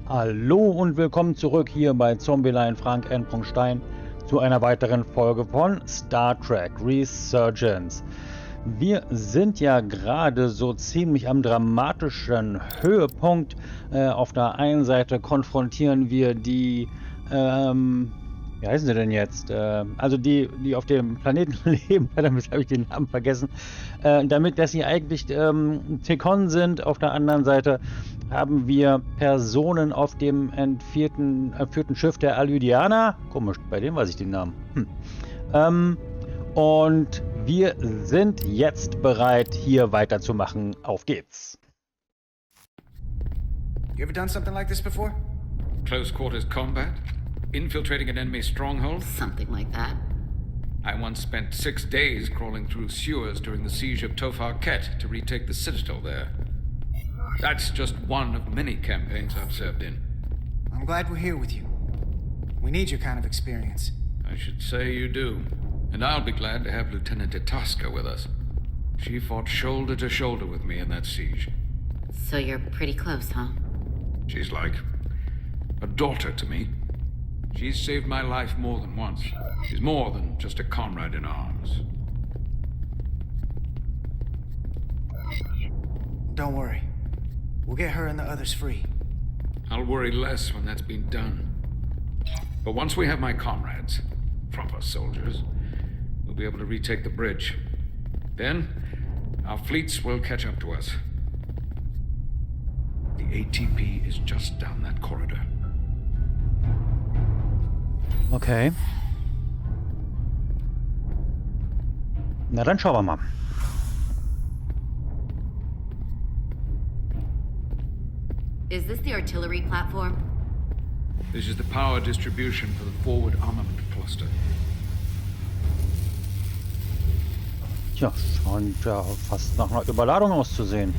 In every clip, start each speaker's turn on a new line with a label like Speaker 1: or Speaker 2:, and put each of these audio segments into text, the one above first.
Speaker 1: Hallo und willkommen zurück hier bei Zombielein Frank N. Stein zu einer weiteren Folge von Star Trek Resurgence. Wir sind ja gerade so ziemlich am dramatischen Höhepunkt. Auf der einen Seite konfrontieren wir die, wie heißen sie denn jetzt? Also die auf dem Planeten leben, damit habe ich den Namen vergessen. Damit, dass sie eigentlich TKON sind. Auf der anderen Seite haben wir Personen auf dem entführten Schiff der Alydianer. Komisch, bei dem weiß ich den Namen. Und wir sind jetzt bereit, hier weiterzumachen. Auf geht's.
Speaker 2: You ever done something like this before?
Speaker 3: Close quarters combat? Infiltrating an enemy stronghold?
Speaker 4: Something like that.
Speaker 3: I once spent 6 days crawling through sewers during the siege of Tofar Ket to retake the citadel there. That's just one of many campaigns I've served in.
Speaker 2: I'm glad we're here with you. We need your kind of experience.
Speaker 3: I should say you do. And I'll be glad to have Lieutenant Itasca with us. She fought shoulder to shoulder with me in that siege.
Speaker 4: So you're pretty close, huh?
Speaker 3: She's like a daughter to me. She's saved my life more than once. She's more than just a comrade in arms.
Speaker 2: Don't worry. We'll get her and the others free.
Speaker 3: I'll worry less when that's been done. But once we have my comrades, proper soldiers, we'll be able to retake the bridge. Then, our fleets will catch up to us. The ATP is just down that corridor.
Speaker 1: Okay. Na dann schauen wir mal.
Speaker 4: Is this the artillery platform?
Speaker 3: This is the power distribution for the forward armament cluster.
Speaker 1: Tja, scheint ja fast nach einer Überladung auszusehen.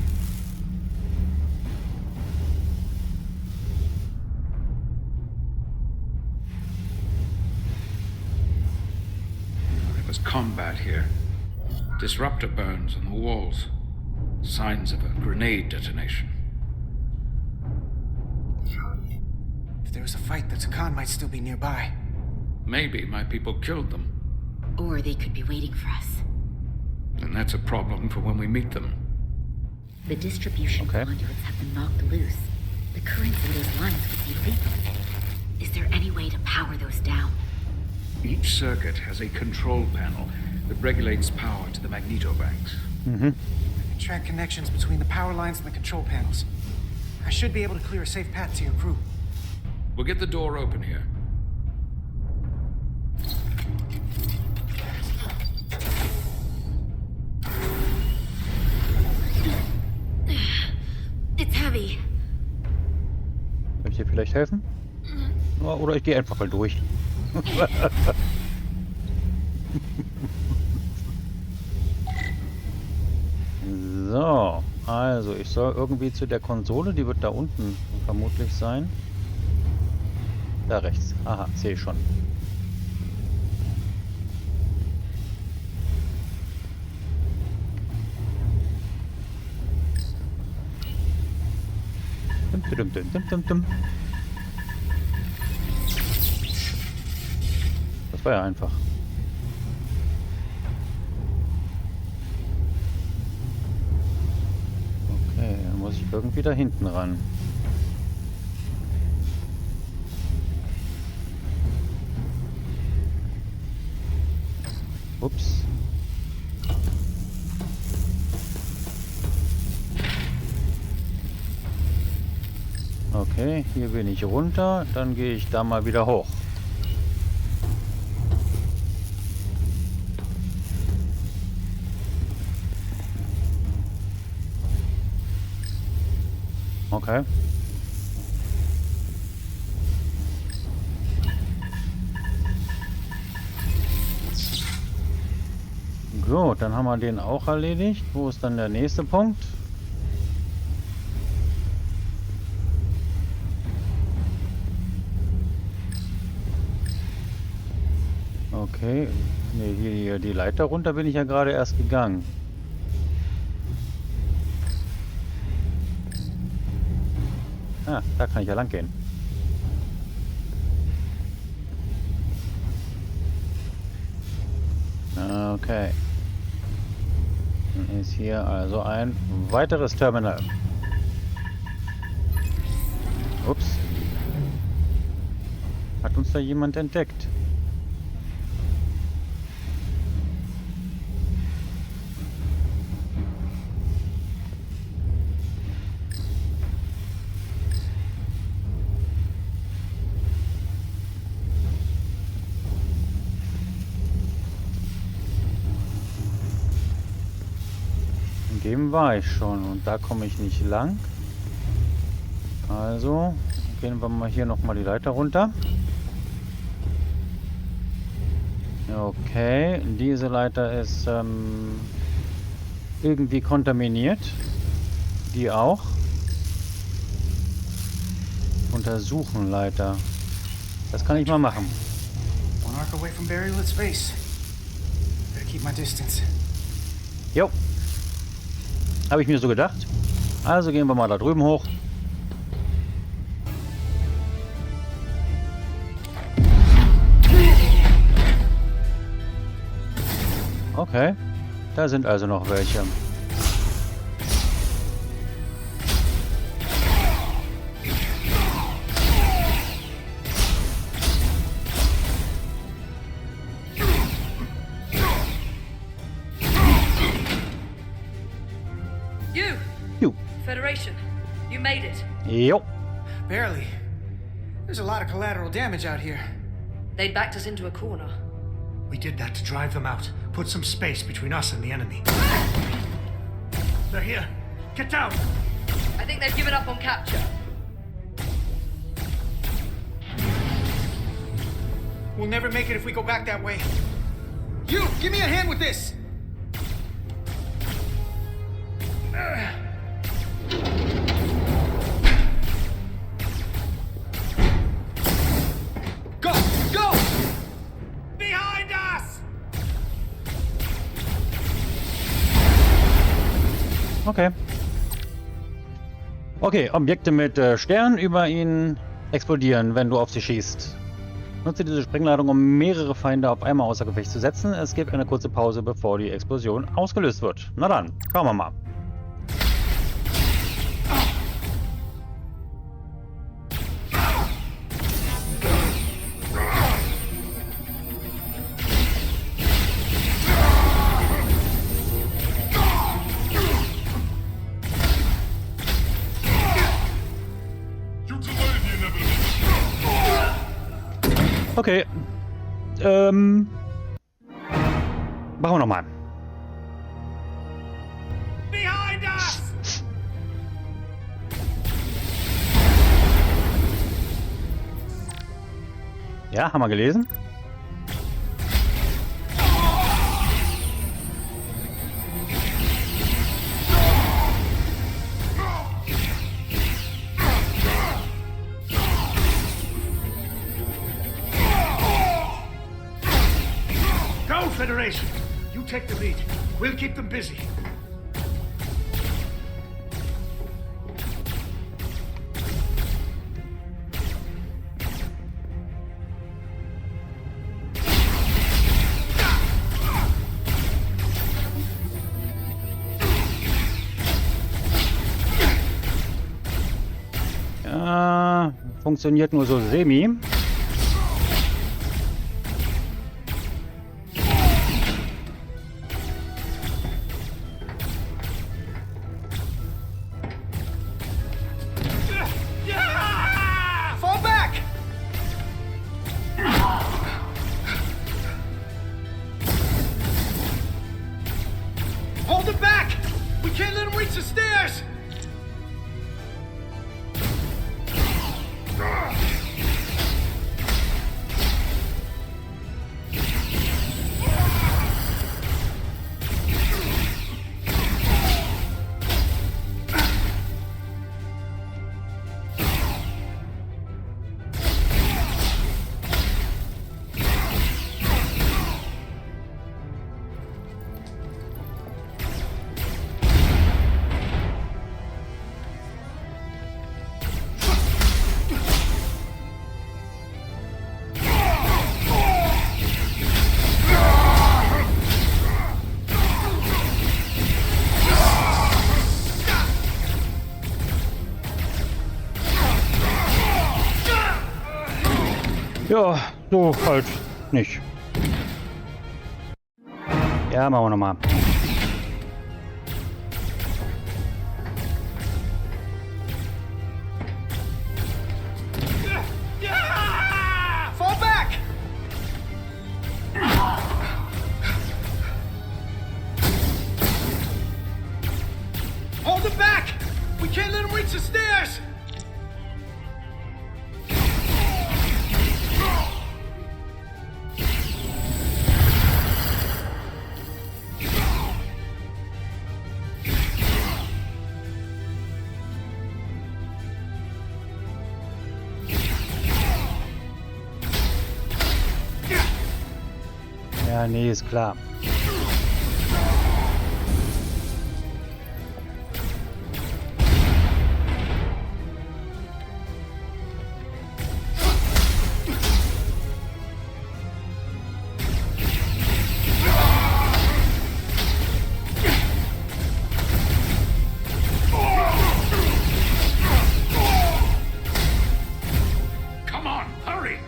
Speaker 3: There was combat here. Disruptor burns on the walls. Signs of a grenade detonation.
Speaker 2: If there was a fight, the TKON might still be nearby.
Speaker 3: Maybe my people killed them.
Speaker 4: Or they could be waiting for us.
Speaker 3: And that's a problem for when we meet them.
Speaker 4: The distribution conduits have been knocked loose. The currents in those lines would be lethal. Is there any way to power those down?
Speaker 3: Each circuit has a control panel that regulates power to the magnetobanks.
Speaker 2: I can track connections between the power lines and the control panels. I should be able to clear a safe path to your crew.
Speaker 3: We'll get the door open here.
Speaker 4: It's heavy.
Speaker 1: Soll ich dir vielleicht helfen? Oder ich gehe einfach mal durch. So, also ich soll irgendwie zu der Konsole, die wird da unten vermutlich sein. Da rechts. Aha, sehe ich schon. Dum, dum, dum, dum, dum. Das war ja einfach. Okay, dann muss ich irgendwie da hinten ran. Ups. Okay, hier bin ich runter, dann gehe ich da mal wieder hoch. Okay. Gut, dann haben wir den auch erledigt. Wo ist dann der nächste Punkt? Okay. Ne, hier die Leiter runter bin ich ja gerade erst gegangen. Ah, da kann ich ja lang gehen. Okay. Dann ist hier also ein weiteres Terminal. Ups. Hat uns da jemand entdeckt? In dem war ich schon und da komme ich nicht lang. Also gehen wir mal hier nochmal die Leiter runter. Okay, diese Leiter ist irgendwie kontaminiert. Die auch. Untersuchen Leiter. Das kann ich mal machen.
Speaker 2: One arc away from burial at space. Better keep my distance.
Speaker 1: Jo. Habe ich mir so gedacht. Also gehen wir mal da drüben hoch. Okay. Da sind also noch welche.
Speaker 5: You! Federation, you made it.
Speaker 1: Jo.
Speaker 2: Barely. There's a lot of collateral damage out here.
Speaker 5: They backed us into a corner.
Speaker 6: We did that to drive them out. Put some space between us and the enemy. They're here. Get down!
Speaker 5: I think they've given up on capture.
Speaker 2: We'll never make it if we go back that way. You, give me a hand with this! Go! Go! Behind us!
Speaker 1: Okay. Okay, Objekte mit Sternen über ihnen explodieren, wenn du auf sie schießt. Nutze diese Sprengladung, um mehrere Feinde auf einmal außer Gefecht zu setzen. Es gibt eine kurze Pause, bevor die Explosion ausgelöst wird. Na dann, schauen wir mal. Okay. Machen wir nochmal.
Speaker 2: Behind us!
Speaker 1: Ja, haben wir gelesen?
Speaker 6: Federation, you take the lead. We'll keep them busy.
Speaker 1: Ja, funktioniert nur so semi. Ja, so halt nicht. Ja, machen wir nochmal.
Speaker 2: Fall back! Hold him back! We can't let him reach the stairs!
Speaker 1: Ja, nee, ist klar.
Speaker 3: Come on, hurry!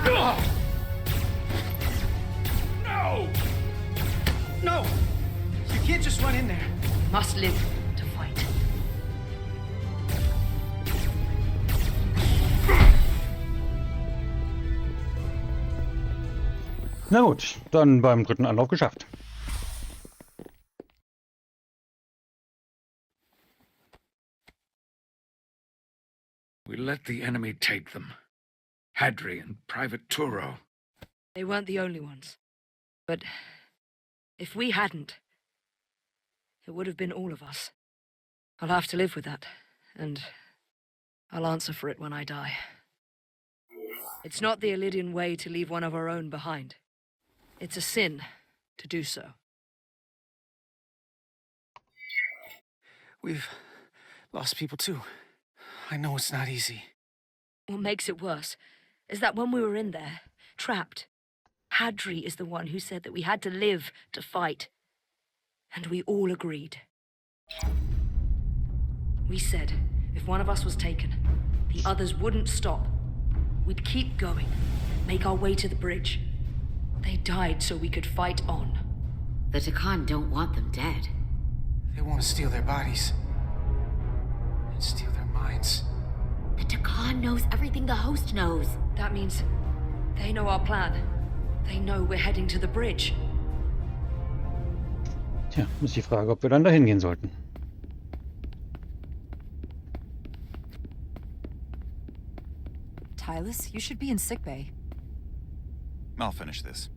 Speaker 3: No!
Speaker 2: No! You can't just run in there.
Speaker 5: Must live to fight.
Speaker 1: Na gut, dann beim dritten Anlauf geschafft.
Speaker 3: We let the enemy take them. Hadri and Private Turo.
Speaker 5: They weren't the only ones. But if we hadn't, it would have been all of us. I'll have to live with that, and I'll answer for it when I die. It's not the Alydian way to leave one of our own behind. It's a sin to do so.
Speaker 2: We've lost people too. I know it's not easy.
Speaker 5: What makes it worse is that when we were in there, trapped, Hadri is the one who said that we had to live to fight. And we all agreed. We said if one of us was taken, the others wouldn't stop. We'd keep going, make our way to the bridge. They died so we could fight on.
Speaker 4: The TKON don't want them dead.
Speaker 2: They want to steal their bodies. And steal their minds.
Speaker 4: The TKON knows everything the host knows.
Speaker 5: That means they know our plan. They know we're heading to the bridge.
Speaker 1: Tja, ist die Frage, ob wir dann dahin gehen sollten.
Speaker 7: Tylus, you should be in sickbay.
Speaker 8: I'll finish this.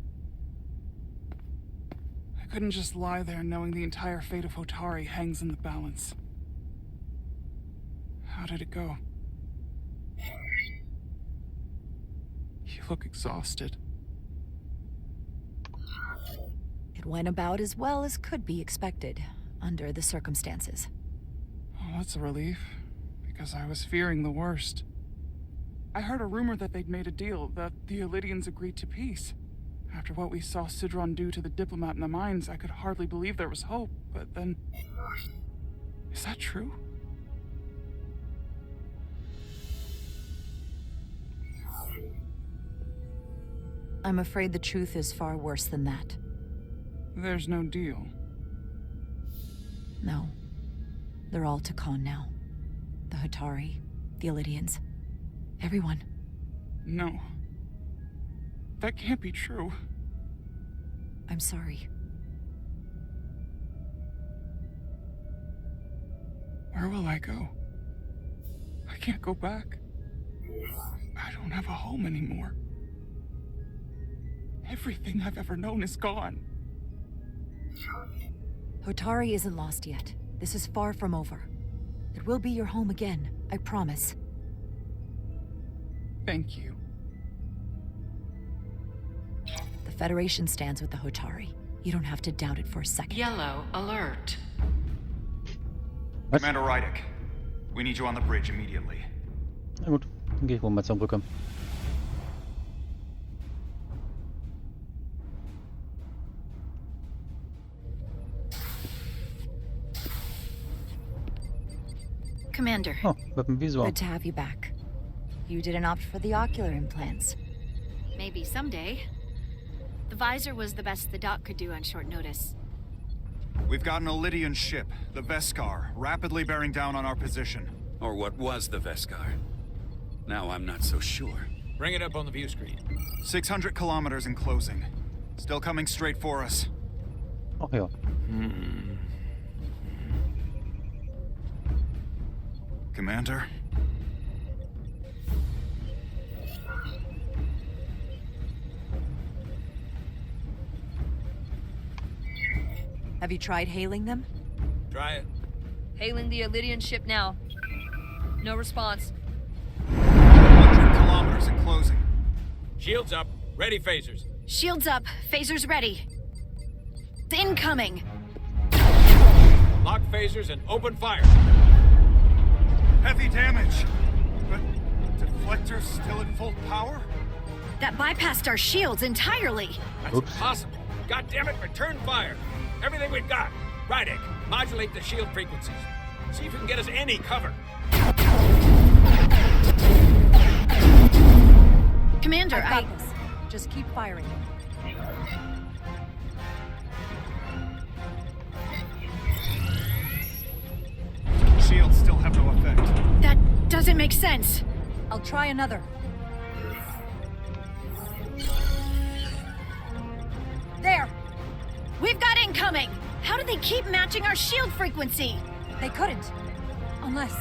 Speaker 9: I couldn't just lie there knowing the entire fate of Hotari hangs in the balance. How did it go? You look exhausted.
Speaker 7: It went about as well as could be expected, under the circumstances.
Speaker 9: Oh, that's a relief, because I was fearing the worst. I heard a rumor that they'd made a deal, that the Alydians agreed to peace. After what we saw Sidron do to the diplomat in the mines, I could hardly believe there was hope, but then... Is that true?
Speaker 7: I'm afraid the truth is far worse than that.
Speaker 9: There's no deal.
Speaker 7: No. They're all TKON now. The Hotari, the Alydians. Everyone.
Speaker 9: No. That can't be true.
Speaker 7: I'm sorry.
Speaker 9: Where will I go? I can't go back. I don't have a home anymore. Everything I've ever known is gone.
Speaker 7: Hotari isn't lost yet. This is far from over. It will be your home again, I promise.
Speaker 9: Thank you.
Speaker 7: The Federation stands with the Hotari. You don't have to doubt it for a second.
Speaker 5: Yellow alert.
Speaker 1: Was?
Speaker 8: Commander Rydick, we need you on the bridge immediately.
Speaker 1: Na gut, dann gehe ich wohl mal zur Brücke.
Speaker 4: Commander.
Speaker 1: Oh, mit dem Visor.
Speaker 7: Good to have you back. You didn't opt for the ocular implants.
Speaker 10: Maybe someday. The visor was the best the doc could do on short notice.
Speaker 8: We've got an Alydian ship, the Veskar, rapidly bearing down on our position.
Speaker 11: Or what was the Veskar. Now I'm not so sure.
Speaker 12: Bring it up on the view screen.
Speaker 8: 600 kilometers in closing. Still coming straight for us.
Speaker 1: Ach ja.
Speaker 8: Commander?
Speaker 7: Have you tried hailing them?
Speaker 12: Try it.
Speaker 5: Hailing the Alydian ship now. No response.
Speaker 8: 100 kilometers in closing.
Speaker 12: Shields up. Ready phasers.
Speaker 10: Shields up. Phasers ready. Incoming.
Speaker 12: Lock phasers and open fire.
Speaker 8: Heavy damage. But deflector's still at full power?
Speaker 10: That bypassed our shields entirely.
Speaker 12: That's
Speaker 1: Oops.
Speaker 12: impossible. God damn it, return fire. Everything we've got. Rydick, modulate the shield frequencies. See if you can get us any cover.
Speaker 10: Commander,
Speaker 7: I've got this. Just keep firing.
Speaker 8: Shields still have no effect.
Speaker 10: That doesn't make sense.
Speaker 7: I'll try another. There!
Speaker 10: We've got incoming. How do they keep matching our shield frequency?
Speaker 7: They couldn't. Unless...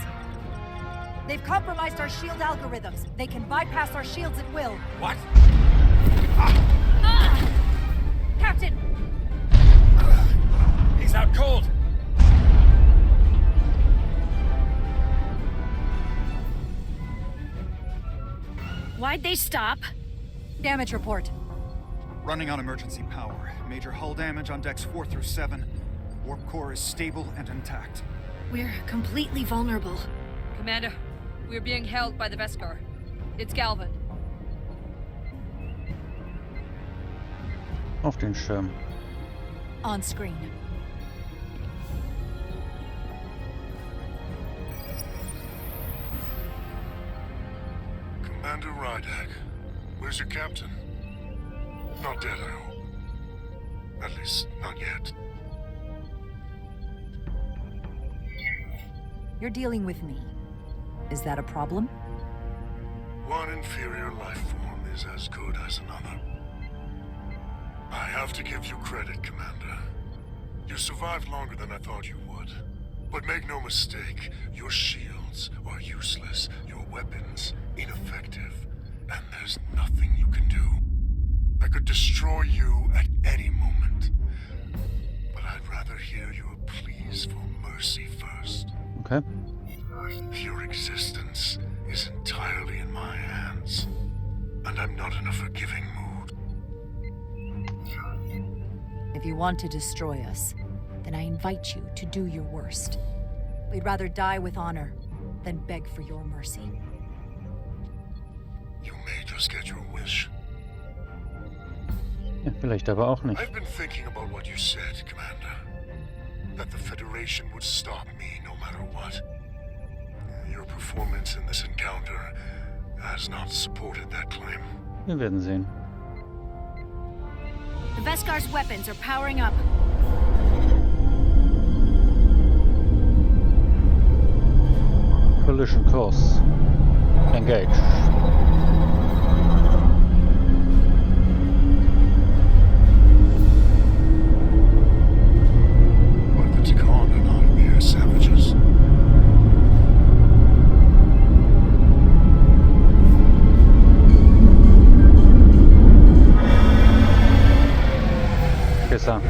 Speaker 7: They've compromised our shield algorithms. They can bypass our shields at will.
Speaker 12: What?
Speaker 7: Captain!
Speaker 12: He's out cold.
Speaker 10: Why'd they stop?
Speaker 7: Damage report.
Speaker 8: Running on emergency power. Major hull damage on decks 4 through 7. Warp core is stable and intact.
Speaker 10: We're completely vulnerable.
Speaker 5: Commander, we're being held by the Veskar. It's Galvin.
Speaker 1: Auf den Schirm.
Speaker 7: On screen.
Speaker 13: Commander Rydak, where's your captain? Not dead, I hope. At least, not yet.
Speaker 7: You're dealing with me. Is that a problem?
Speaker 13: One inferior life form is as good as another. I have to give you credit, Commander. You survived longer than I thought you would. But make no mistake, your shields are useless, your weapons ineffective, and there's nothing you can do. I could destroy you at any moment. But I'd rather hear your pleas for mercy first.
Speaker 1: Okay.
Speaker 13: Your existence is entirely in my hands, and I'm not in a forgiving mood.
Speaker 7: If you want to destroy us, then I invite you to do your worst. We'd rather die with honor than beg for your mercy.
Speaker 13: You may just get your wish.
Speaker 1: Ja, vielleicht aber auch nicht.
Speaker 13: I've been thinking about what you said, Commander. That the Federation would stop me no matter what. Your performance in this encounter has not supported that claim.
Speaker 1: Wir werden sehen.
Speaker 10: The Veskar's weapons are powering up.
Speaker 1: Collision course. Engage.
Speaker 13: But the TKON are not mere savages.
Speaker 1: Besser.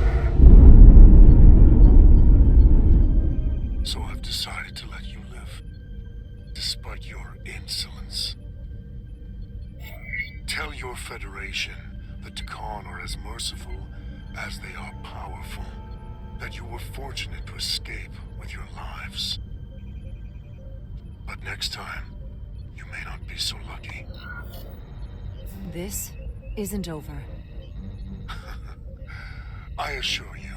Speaker 13: So I've decided to let you live, despite your insolence. Tell your Federation that TKON are as merciful as they are powerful, that you were fortunate to escape with your lives. But next time, you may not be so lucky.
Speaker 7: This isn't over.
Speaker 13: I assure you,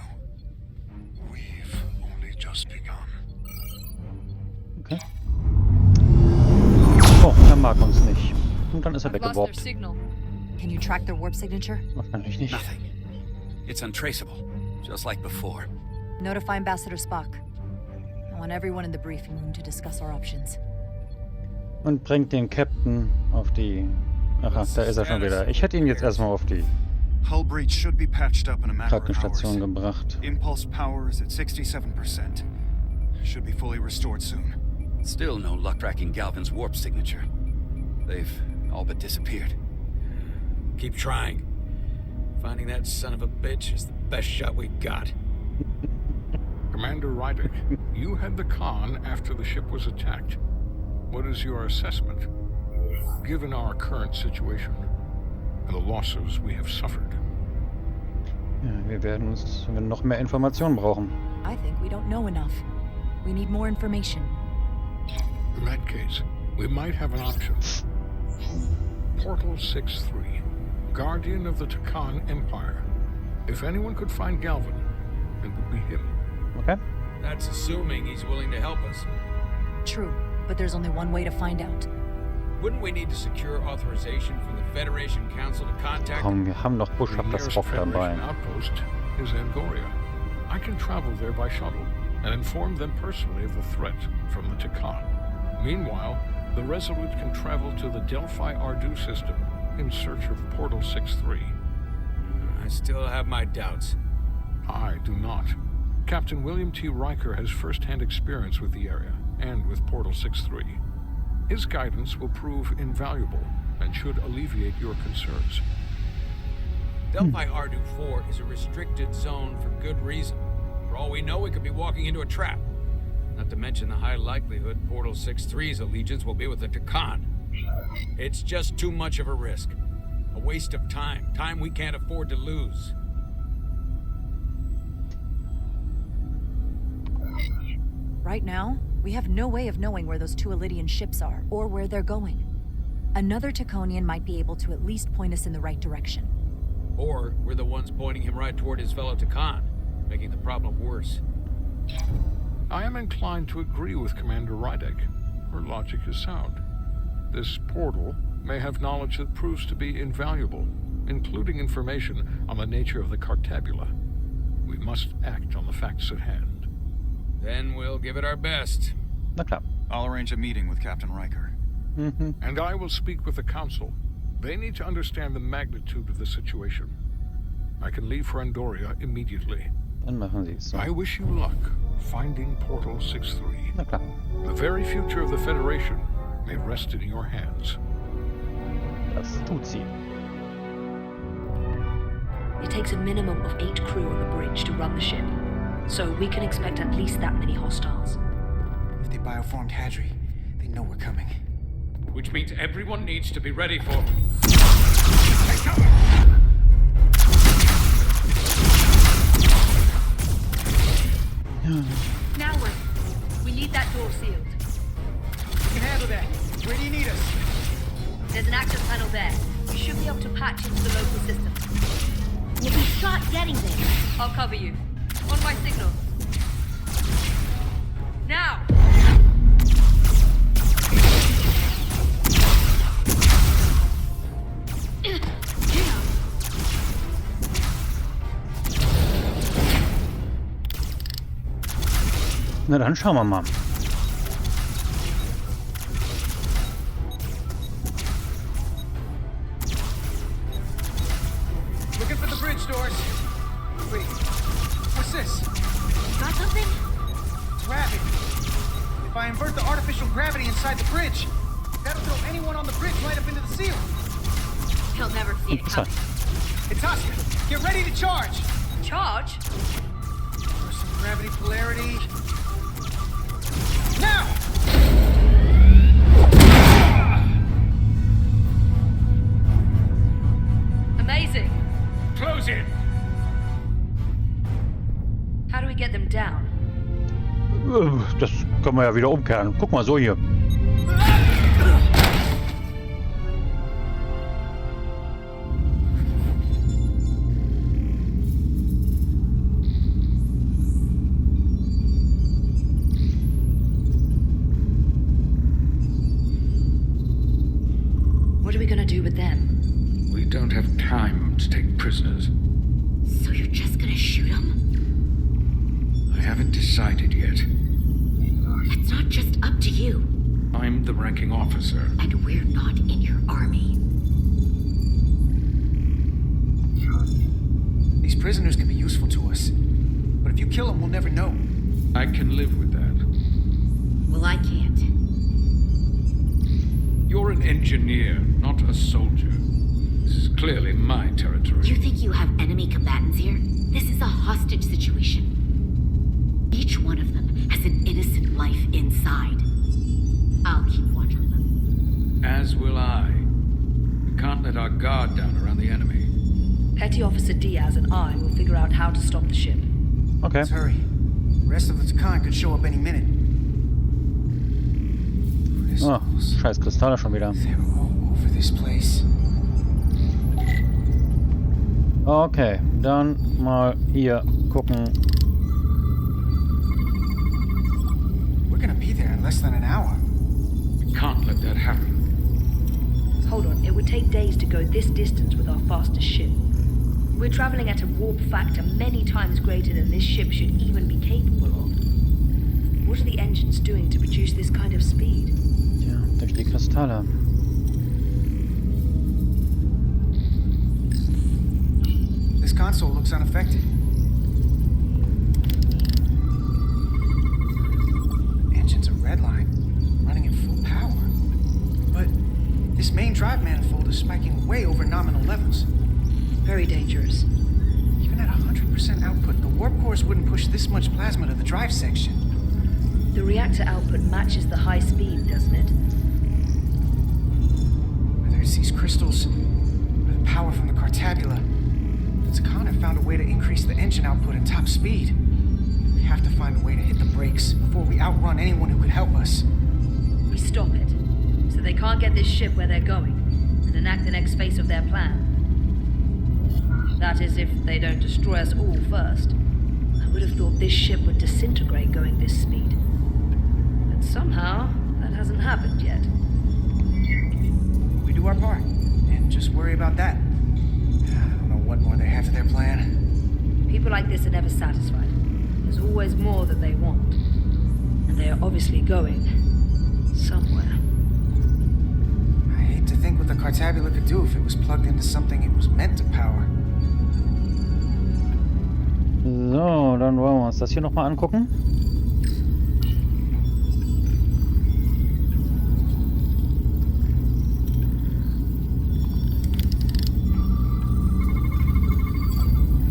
Speaker 13: we've only just begun.
Speaker 1: Okay. mag uns nicht. Und dann ist er
Speaker 5: I've lost their
Speaker 1: weggeworfen.
Speaker 5: signal.
Speaker 7: Can you track their warp signature?
Speaker 1: Wahrscheinlich nicht.
Speaker 11: Nothing. It's untraceable, just like before.
Speaker 7: Notify Ambassador Spock. I want everyone in the briefing room to discuss our options.
Speaker 1: Und bringt den Captain auf die... Ach, da ist er schon wieder. Ich hätte ihn jetzt erstmal auf die
Speaker 8: Hull breach should be patched up in a matter of
Speaker 1: Krankenstation
Speaker 8: hours.
Speaker 1: gebracht.
Speaker 8: Impulse power is at 67%. Should be fully restored soon.
Speaker 11: Still no luck tracking Galvin's warp signature. They've all but disappeared.
Speaker 12: Keep trying. Finding that son of a bitch is the best shot we got.
Speaker 3: Commander Rydick, you had the con after the ship was attacked. What is your assessment? Given our current situation and the losses we have suffered.
Speaker 1: Ja, wir werden noch mehr Informationen brauchen.
Speaker 7: I think we don't know enough. We need more information.
Speaker 3: In that case, we might have an option. Portal 6-3, Guardian of the TKON Empire. If anyone could find Galvin, it would be him.
Speaker 1: Okay.
Speaker 12: That's assuming he's willing to help us.
Speaker 7: True, but there's only one way to find out.
Speaker 12: Wouldn't we need to secure authorization from the Federation Council to contact
Speaker 1: Komm, wir haben doch
Speaker 3: The
Speaker 1: Botschafter
Speaker 3: nearest
Speaker 1: Spock dabei.
Speaker 3: Federation outpost is Angoria. I can travel there by shuttle and inform them personally of the threat from the TKON. Meanwhile, the Resolute can travel to the Delphi Ardu system in search of Portal 6-3.
Speaker 12: I still have my doubts.
Speaker 3: I do not. Captain William T. Riker has first-hand experience with the area and with Portal 6-3. His guidance will prove invaluable and should alleviate your concerns.
Speaker 12: Delphi Ardu 4 is a restricted zone for good reason. For all we know, we could be walking into a trap. Not to mention the high likelihood Portal 6-3's allegiance will be with the TKON. It's just too much of a risk. A waste of time. Time we can't afford to lose.
Speaker 7: Right now, we have no way of knowing where those two Alydian ships are, or where they're going. Another Takonian might be able to at least point us in the right direction.
Speaker 12: Or we're the ones pointing him right toward his fellow TKON, making the problem worse.
Speaker 3: I am inclined to agree with Commander Rydick. Her logic is sound. This portal may have knowledge that proves to be invaluable, including information on the nature of the Cartabula. We must act on the facts at hand.
Speaker 12: Then we'll give it our best.
Speaker 1: Na klar.
Speaker 8: I'll arrange a meeting with Captain Riker.
Speaker 3: And I will speak with the Council. They need to understand the magnitude of the situation. I can leave for Andoria immediately.
Speaker 1: Dann machen Sie es so.
Speaker 3: I wish you luck finding Portal 6-3.
Speaker 1: Na klar.
Speaker 3: The very future of the Federation may rest in your hands.
Speaker 1: Das tut sie.
Speaker 5: It takes a minimum of 8 crew on the bridge to run the ship, so we can expect at least that many hostiles.
Speaker 2: If they bioformed Hadri, they know we're coming.
Speaker 3: Which means everyone needs to be ready for...
Speaker 5: Now what? We need that door sealed.
Speaker 2: We can handle that. Where do you need us?
Speaker 5: There's an access panel there. You should be able to patch into the local system.
Speaker 4: We'll be shot getting there.
Speaker 5: I'll cover you. On my signal. Now!
Speaker 1: Na dann schauen wir mal.
Speaker 2: Looking for the bridge doors. Wait, what's this?
Speaker 4: Got something?
Speaker 2: Gravity. If I invert the artificial gravity inside the bridge, that'll throw anyone on the bridge right up into the ceiling.
Speaker 4: He'll never see it coming.
Speaker 2: It's Oscar. Get ready to charge.
Speaker 5: Charge?
Speaker 2: For some gravity polarity. Now!
Speaker 5: Amazing.
Speaker 3: Close in!
Speaker 5: How do we get them down?
Speaker 1: Das können wir ja wieder umkehren. Guck mal, so hier.
Speaker 3: to take prisoners.
Speaker 4: So you're just gonna shoot them?
Speaker 3: I haven't decided yet.
Speaker 4: It's not just up to you.
Speaker 3: I'm the ranking officer.
Speaker 4: And we're not in your army.
Speaker 2: These prisoners can be useful to us. But if you kill them, we'll never know.
Speaker 3: I can live with that.
Speaker 4: Well, I can't.
Speaker 3: You're an engineer, not a soldier. This is clearly my territory.
Speaker 4: You think you have enemy combatants here? This is a hostage situation. Each one of them has an innocent life inside. I'll keep watch on them.
Speaker 3: As will I. We can't let our guard down around the enemy.
Speaker 5: Petty Officer Diaz and I will figure out how to stop the ship.
Speaker 1: Okay.
Speaker 2: Let's hurry. The rest of the TKON could show up any minute.
Speaker 1: Oh, scheiß Kristalle schon wieder.
Speaker 2: They're all over this place.
Speaker 1: Okay, dann mal hier gucken.
Speaker 2: We're gonna be there in less than an hour.
Speaker 3: We can't let that happen.
Speaker 5: Hold on, it would take days to go this distance with our fastest ship. We're traveling at a warp factor many times greater than this ship should even be capable of. What are the engines doing to produce this kind of speed?
Speaker 1: Ja, durch die Kristalle.
Speaker 2: This console looks unaffected. Engine's a red line, running at full power. But this main drive manifold is spiking way over nominal levels.
Speaker 5: Very dangerous.
Speaker 2: Even at 100% output, the warp cores wouldn't push this much plasma to the drive section.
Speaker 5: The reactor output matches the high speed, doesn't it?
Speaker 2: Whether it's these crystals, or the power from the Cartabula, the TKON have found a way to increase the engine output and top speed. We have to find a way to hit the brakes before we outrun anyone who could help us.
Speaker 5: We stop it, so they can't get this ship where they're going, and enact the next phase of their plan. That is, if they don't destroy us all first. I would have thought this ship would disintegrate going this speed. But somehow, that hasn't happened yet.
Speaker 2: We do our part, and just worry about that. I don't know what more they have to their plan.
Speaker 5: People like this are never satisfied. There's always more that they want. And they are obviously going somewhere.
Speaker 2: I hate to think what the Cartabula could do if it was plugged into something it was meant to power.
Speaker 1: So, dann wollen wir uns das hier nochmal angucken.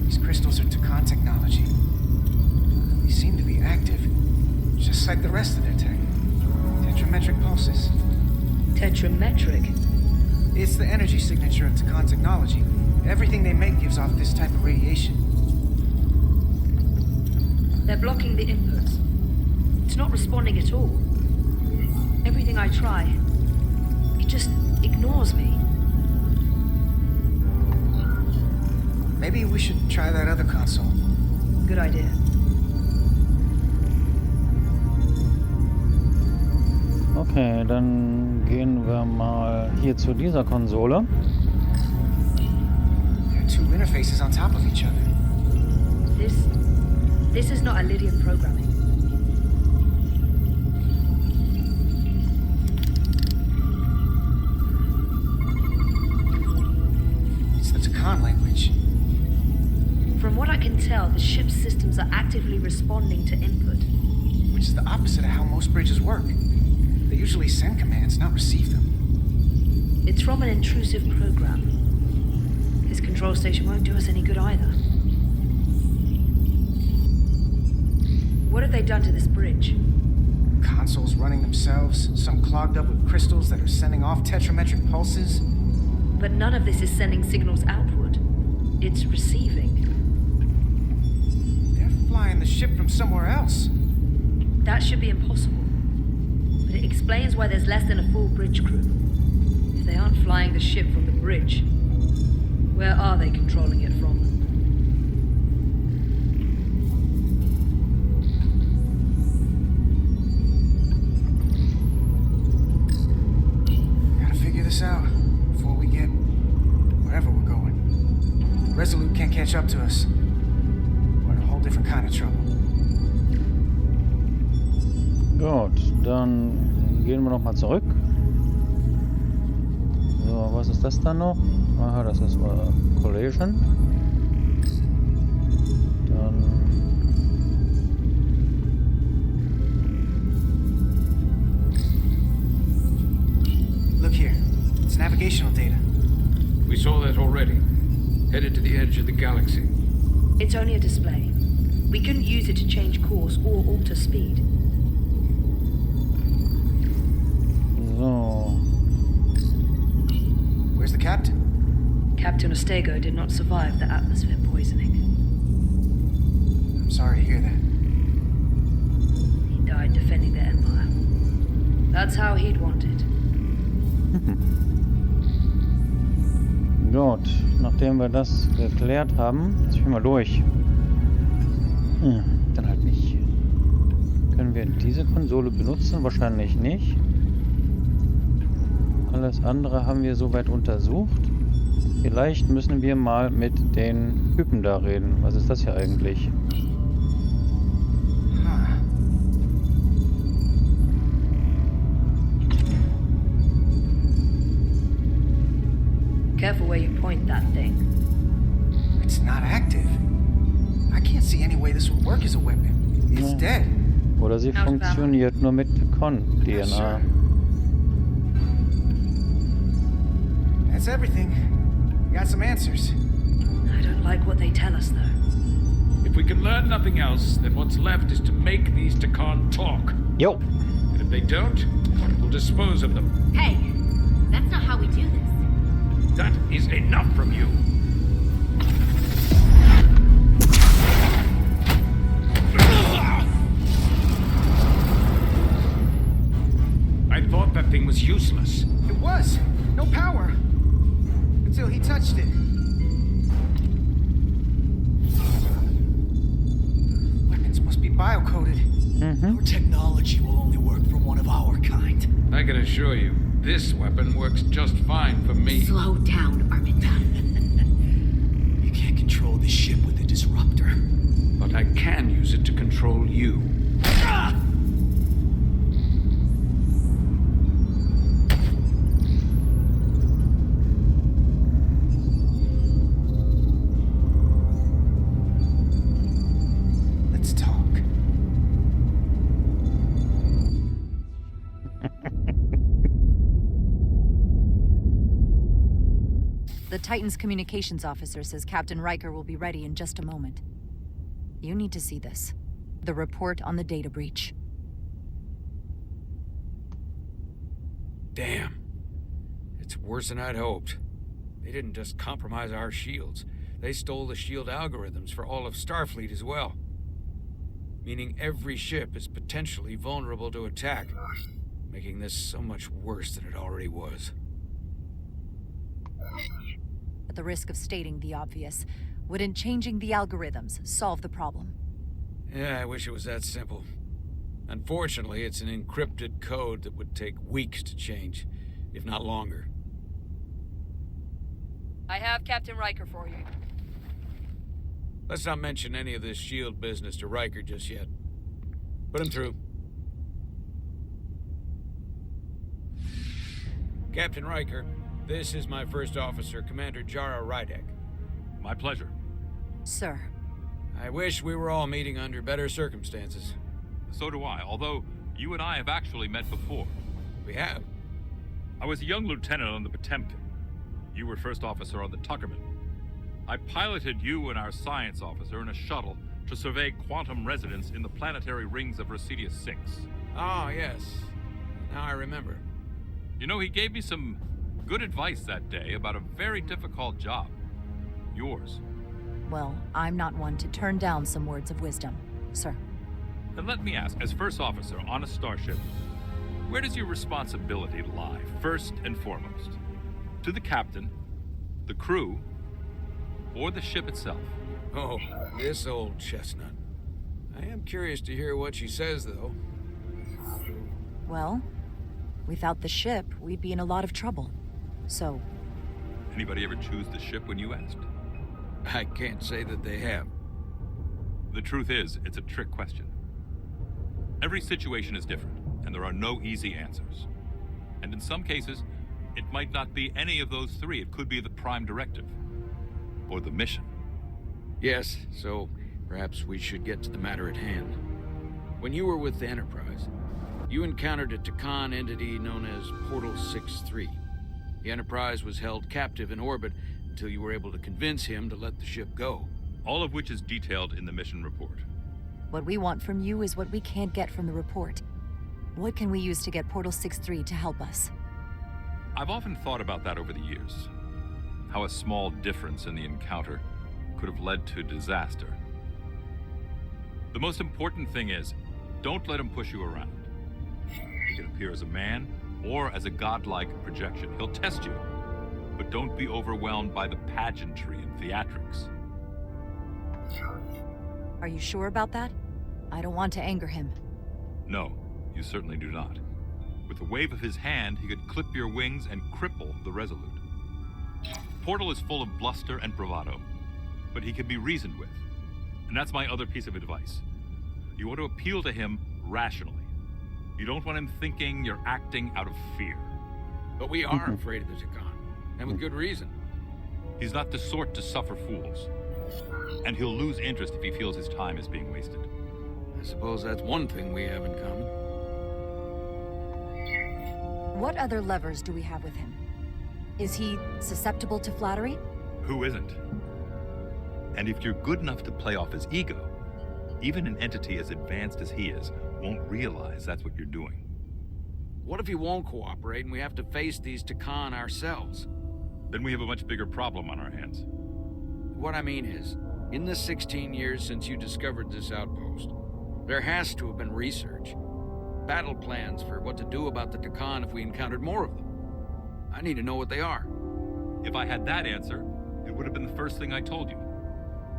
Speaker 2: These crystals are TKON technology. They seem to be active, just like the rest of their tech. Tetrametric pulses.
Speaker 5: Tetrametric?
Speaker 2: It's the energy signature of TKON technology. Everything they make gives off this type of radiation.
Speaker 5: They're blocking the inputs. It's not responding at all. Everything I try, it just ignores me.
Speaker 2: Maybe we should try that other console.
Speaker 5: Good idea.
Speaker 1: Okay, dann gehen wir mal hier zu dieser Konsole.
Speaker 2: There are two interfaces on top of each other.
Speaker 5: This is not Alydian programming.
Speaker 2: It's the TKON language.
Speaker 5: From what I can tell, the ship's systems are actively responding to input.
Speaker 2: Which is the opposite of how most bridges work. They usually send commands, not receive them.
Speaker 5: It's from an intrusive program. His control station won't do us any good either. What have they done to this bridge?
Speaker 2: Consoles running themselves, some clogged up with crystals that are sending off tetrametric pulses.
Speaker 5: But none of this is sending signals outward. It's receiving.
Speaker 2: They're flying the ship from somewhere else.
Speaker 5: That should be impossible. But it explains why there's less than a full bridge crew. If they aren't flying the ship from the bridge, where are they controlling it from?
Speaker 2: Gotta figure this out before we get wherever we're going. kind of trouble.
Speaker 1: Gut, dann gehen wir nochmal zurück. So, was ist das dann noch? Aha, das ist Collision. Dann...
Speaker 2: Look here. It's navigational data.
Speaker 3: We saw that already. Headed to the edge of the galaxy.
Speaker 5: It's only a display. We couldn't use it to change course or alter speed.
Speaker 1: So.
Speaker 2: Where's the captain?
Speaker 5: Captain Ostego did not survive the atmosphere poisoning.
Speaker 2: I'm sorry to hear that.
Speaker 5: He died defending the Empire. That's how he'd want it.
Speaker 1: Gut, nachdem wir das geklärt haben, jetzt spielen wir durch. Dann halt nicht. Können wir diese Konsole benutzen? Wahrscheinlich nicht. Alles andere haben wir soweit untersucht. Vielleicht müssen wir mal mit den Typen da reden. Was ist das hier eigentlich?
Speaker 5: Careful where you point that thing.
Speaker 2: It's not active. I can't see any way this would work as a weapon. It's dead.
Speaker 1: Oder sie funktioniert nur mit TKON-DNA.
Speaker 2: That's everything. We got some answers.
Speaker 5: I don't like what they tell us, though.
Speaker 3: If we can learn nothing else, then what's left is to make these TKON talk.
Speaker 1: Yo.
Speaker 3: And if they don't, we'll dispose of them.
Speaker 4: Hey, that's not how we do this.
Speaker 3: That is enough from you. I thought that thing was useless.
Speaker 2: It was. No power. Until he touched it. Weapons must be biocoded.
Speaker 6: Our technology will only work for one of our kind.
Speaker 3: I can assure you, this weapon works just fine for me.
Speaker 4: Slow down, Arminta.
Speaker 6: You can't control the ship with a disruptor.
Speaker 3: But I can use it to control you.
Speaker 2: Let's talk.
Speaker 7: The Titan's communications officer says Captain Riker will be ready in just a moment. You need to see this. The report on the data breach.
Speaker 12: Damn. It's worse than I'd hoped. They didn't just compromise our shields. They stole the shield algorithms for all of Starfleet as well. Meaning every ship is potentially vulnerable to attack, making this so much worse than it already was.
Speaker 7: At the risk of stating the obvious, wouldn't changing the algorithms solve the problem?
Speaker 12: Yeah, I wish it was that simple. Unfortunately, it's an encrypted code that would take weeks to change, if not longer.
Speaker 5: I have Captain Riker for you.
Speaker 12: Let's not mention any of this shield business to Riker just yet. Put him through. Captain Riker, this is my first officer, Commander Jara Rydek.
Speaker 14: My pleasure.
Speaker 7: Sir.
Speaker 12: I wish we were all meeting under better circumstances.
Speaker 14: So do I, although you and I have actually met before.
Speaker 12: We have?
Speaker 14: I was a young lieutenant on the Potemkin. You were first officer on the Tuckerman. I piloted you and our science officer in a shuttle to survey quantum resonance in the planetary rings of Residius 6.
Speaker 12: Oh, yes. Now I remember.
Speaker 14: You know, he gave me some good advice that day about a very difficult job. Yours.
Speaker 7: Well, I'm not one to turn down some words of wisdom, sir.
Speaker 14: And let me ask, as first officer on a starship, where does your responsibility lie, first and foremost? To the captain, the crew, or the ship itself?
Speaker 12: Oh, this old chestnut. I am curious to hear what she says, though.
Speaker 7: Well, without the ship, we'd be in a lot of trouble. So...
Speaker 14: Anybody ever choose the ship when you asked?
Speaker 12: I can't say that they have.
Speaker 14: The truth is, it's a trick question. Every situation is different, and there are no easy answers. And in some cases, it might not be any of those three. It could be the prime directive. Or the mission.
Speaker 3: Yes, so perhaps we should get to the matter at hand. When you were with the Enterprise, you encountered a TKON entity known as Portal 6-3. The Enterprise was held captive in orbit until you were able to convince him to let the ship go.
Speaker 14: All of which is detailed in the mission report.
Speaker 7: What we want from you is what we can't get from the report. What can we use to get Portal 6-3 to help us?
Speaker 14: I've often thought about that over the years. How a small difference in the encounter could have led to disaster. The most important thing is, don't let him push you around. He can appear as a man or as a godlike projection. He'll test you, but don't be overwhelmed by the pageantry and theatrics.
Speaker 7: Are you sure about that? I don't want to anger him.
Speaker 14: No, you certainly do not. With a wave of his hand, he could clip your wings and cripple the Resolute. Portal is full of bluster and bravado, but he can be reasoned with. And that's my other piece of advice. You want to appeal to him rationally. You don't want him thinking you're acting out of fear.
Speaker 3: But we are afraid of the TKON, and with good reason.
Speaker 14: He's not the sort to suffer fools. And he'll lose interest if he feels his time is being wasted.
Speaker 3: I suppose that's one thing we have in common.
Speaker 7: What other levers do we have with him? Is he susceptible to flattery?
Speaker 14: Who isn't? And if you're good enough to play off his ego, even an entity as advanced as he is won't realize that's what you're doing.
Speaker 3: What if he won't cooperate and we have to face these TKON ourselves?
Speaker 14: Then we have a much bigger problem on our hands.
Speaker 3: What I mean is, in the 16 years since you discovered this outpost, there has to have been research. Battle plans for what to do about the TKON if we encountered more of them. I need to know what they are.
Speaker 14: If I had that answer, it would have been the first thing I told you.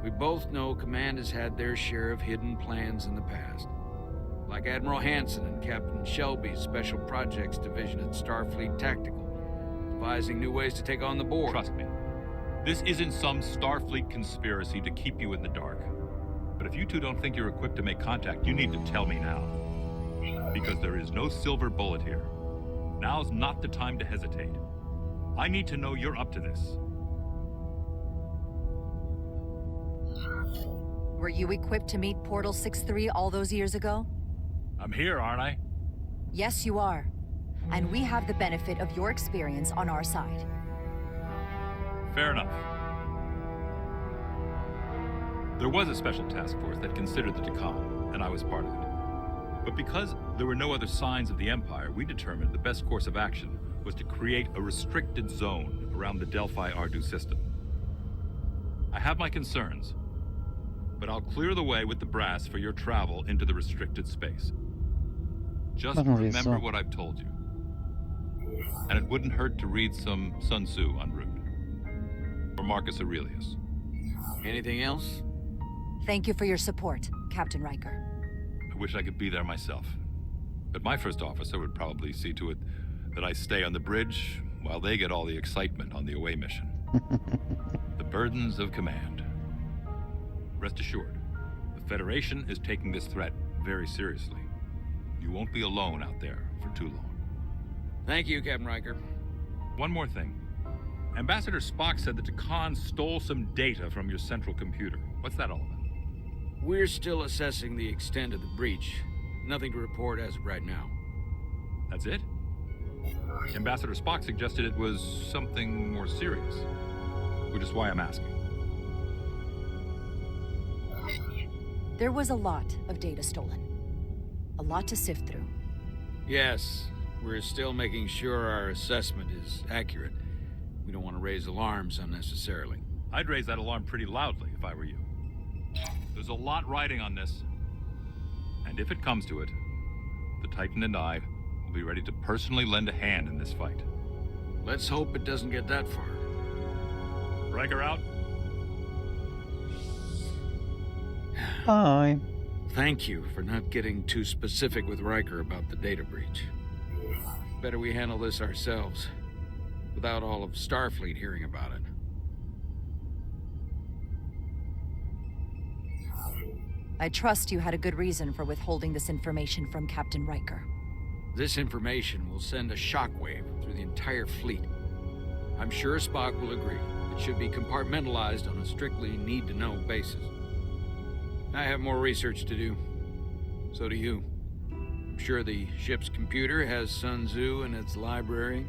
Speaker 3: We both know Command has had their share of hidden plans in the past. Like Admiral Hansen and Captain Shelby's Special Projects Division at Starfleet Tactical, devising new ways to take on the board.
Speaker 14: Trust me, this isn't some Starfleet conspiracy to keep you in the dark. But if you two don't think you're equipped to make contact, you need to tell me now. Because there is no silver bullet here. Now's not the time to hesitate. I need to know you're up to this.
Speaker 7: Were you equipped to meet Portal 6-3 all those years ago?
Speaker 14: I'm here, aren't I?
Speaker 7: Yes, you are. And we have the benefit of your experience on our side.
Speaker 14: Fair enough. There was a special task force that considered the TKON, and I was part of it. But because there were no other signs of the Empire, we determined the best course of action was to create a restricted zone around the Delphi Ardu system. I have my concerns, but I'll clear the way with the brass for your travel into the restricted space. Just remember what I've told you. And it wouldn't hurt to read some Sun Tzu en route. Or Marcus Aurelius.
Speaker 3: Anything else?
Speaker 7: Thank you for your support, Captain Riker.
Speaker 14: I wish I could be there myself. But my first officer would probably see to it that I stay on the bridge while they get all the excitement on the away mission. The burdens of command. Rest assured, the Federation is taking this threat very seriously. You won't be alone out there for too long.
Speaker 3: Thank you, Captain Riker.
Speaker 14: One more thing. Ambassador Spock said that TKON stole some data from your central computer. What's that all about?
Speaker 3: We're still assessing the extent of the breach. Nothing to report as of right now.
Speaker 14: That's it? Ambassador Spock suggested it was something more serious, which is why I'm asking.
Speaker 7: There was a lot of data stolen. A lot to sift through.
Speaker 3: Yes, we're still making sure our assessment is accurate. We don't want to raise alarms unnecessarily.
Speaker 14: I'd raise that alarm pretty loudly if I were you. There's a lot riding on this. And if it comes to it, the Titan and I will be ready to personally lend a hand in this fight.
Speaker 3: Let's hope it doesn't get that far.
Speaker 14: Riker out.
Speaker 1: Bye.
Speaker 3: Thank you for not getting too specific with Riker about the data breach. Better we handle this ourselves, without all of Starfleet hearing about it.
Speaker 7: I trust you had a good reason for withholding this information from Captain Riker.
Speaker 12: This information will send a shockwave through the entire fleet. I'm sure Spock will agree. It should be compartmentalized on a strictly need-to-know basis. I have more research to do. So do you. I'm sure the ship's computer has Sun Tzu in its library.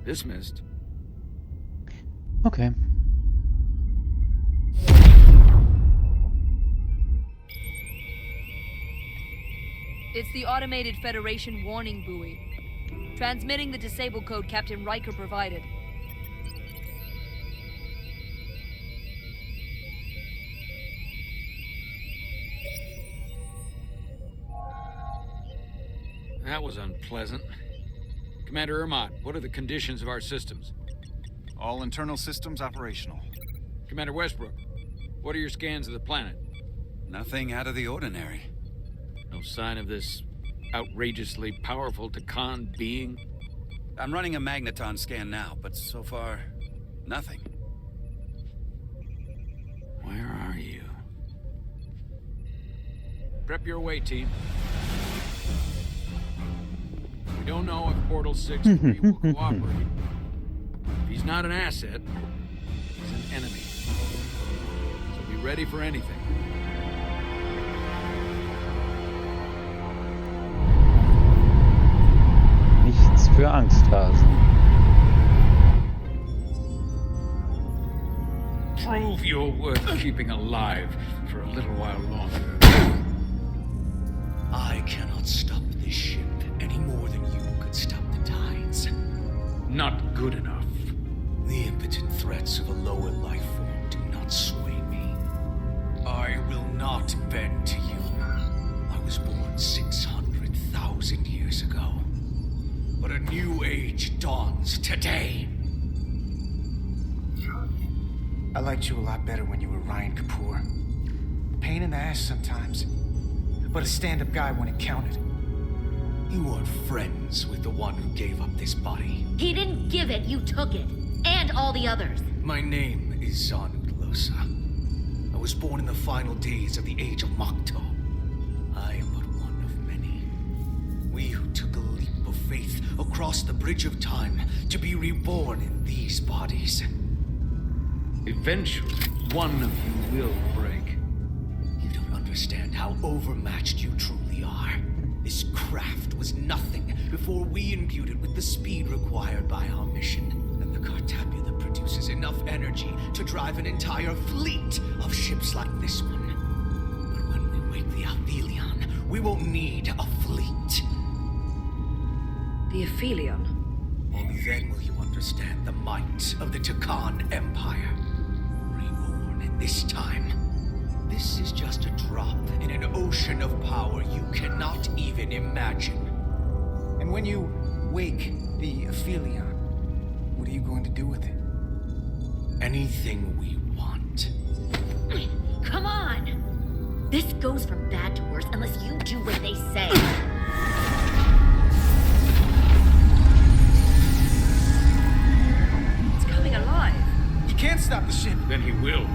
Speaker 12: Dismissed.
Speaker 1: Okay.
Speaker 5: It's the automated Federation warning buoy. Transmitting the disable code Captain Riker provided.
Speaker 12: That was unpleasant. Commander Ermont, what are the conditions of our systems?
Speaker 8: All internal systems operational.
Speaker 12: Commander Westbrook, what are your scans of the planet?
Speaker 11: Nothing out of the ordinary.
Speaker 12: No sign of this outrageously powerful TKON being?
Speaker 11: I'm running a magneton scan now, but so far, nothing.
Speaker 12: Where are you? Prep your way, team. We don't know if Portal 6-3 will cooperate. If he's not an asset, he's an enemy. So be ready for anything.
Speaker 1: Nichts für Angsthasen.
Speaker 12: Prove you're worth keeping alive for a little while longer.
Speaker 15: I cannot stop this ship any more than you could stop the tides.
Speaker 12: Not good enough.
Speaker 15: The impotent threats of a lower life form do not sway me. I will not bend to you. I was born 600,000 years ago. But a new age dawns today.
Speaker 2: I liked you a lot better when you were Ryan Kapoor. Pain in the ass sometimes, but a stand-up guy when it counted.
Speaker 15: You weren't friends with the one who gave up this body.
Speaker 4: He didn't give it, you took it. And all the others.
Speaker 15: My name is Zanud Losa. I was born in the final days of the Age of Makto. I am but one of many. We who took a leap of faith across the bridge of time to be reborn in these bodies.
Speaker 12: Eventually, one of you will break.
Speaker 15: You don't understand how overmatched you truly are. This craft was nothing before we imbued it with the speed required by our mission. And the Cartabula produces enough energy to drive an entire fleet of ships like this one. But when we wake the Aphelion, we won't need a fleet.
Speaker 5: The Aphelion?
Speaker 15: Only then will you understand the might of the TKON Empire. Reborn in this time. This is just a drop in an ocean of power you cannot even imagine.
Speaker 2: And when you wake the Aphelion, what are you going to do with it?
Speaker 15: Anything we want.
Speaker 4: Come on! This goes from bad to worse unless you do what they say.
Speaker 5: It's coming alive.
Speaker 2: He can't stop the ship.
Speaker 12: Then he will.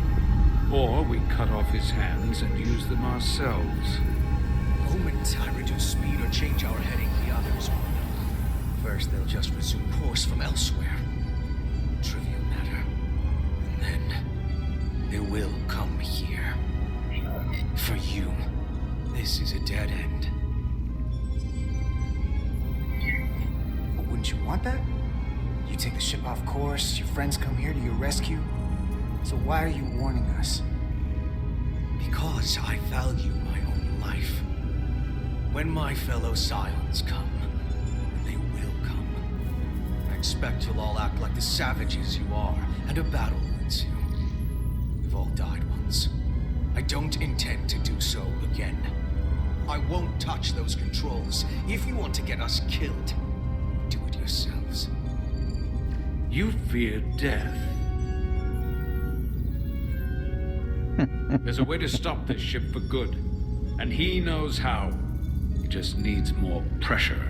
Speaker 12: Or we cut off his hands and use them ourselves.
Speaker 15: The moment I reduce speed or change our heading, the others will know. First, they'll just resume course from elsewhere. Trivial matter. And then, they will come here. For you, this is a dead end.
Speaker 2: But wouldn't you want that? You take the ship off course, your friends come here to your rescue. So why are you warning us?
Speaker 15: Because I value my own life. When my fellow Scions come, and they will come, I expect you'll all act like the savages you are, and a battle will ensue. We've all died once. I don't intend to do so again. I won't touch those controls. If you want to get us killed, do it yourselves.
Speaker 12: You fear death. There's a way to stop this ship for good. And he knows how. He just needs more pressure.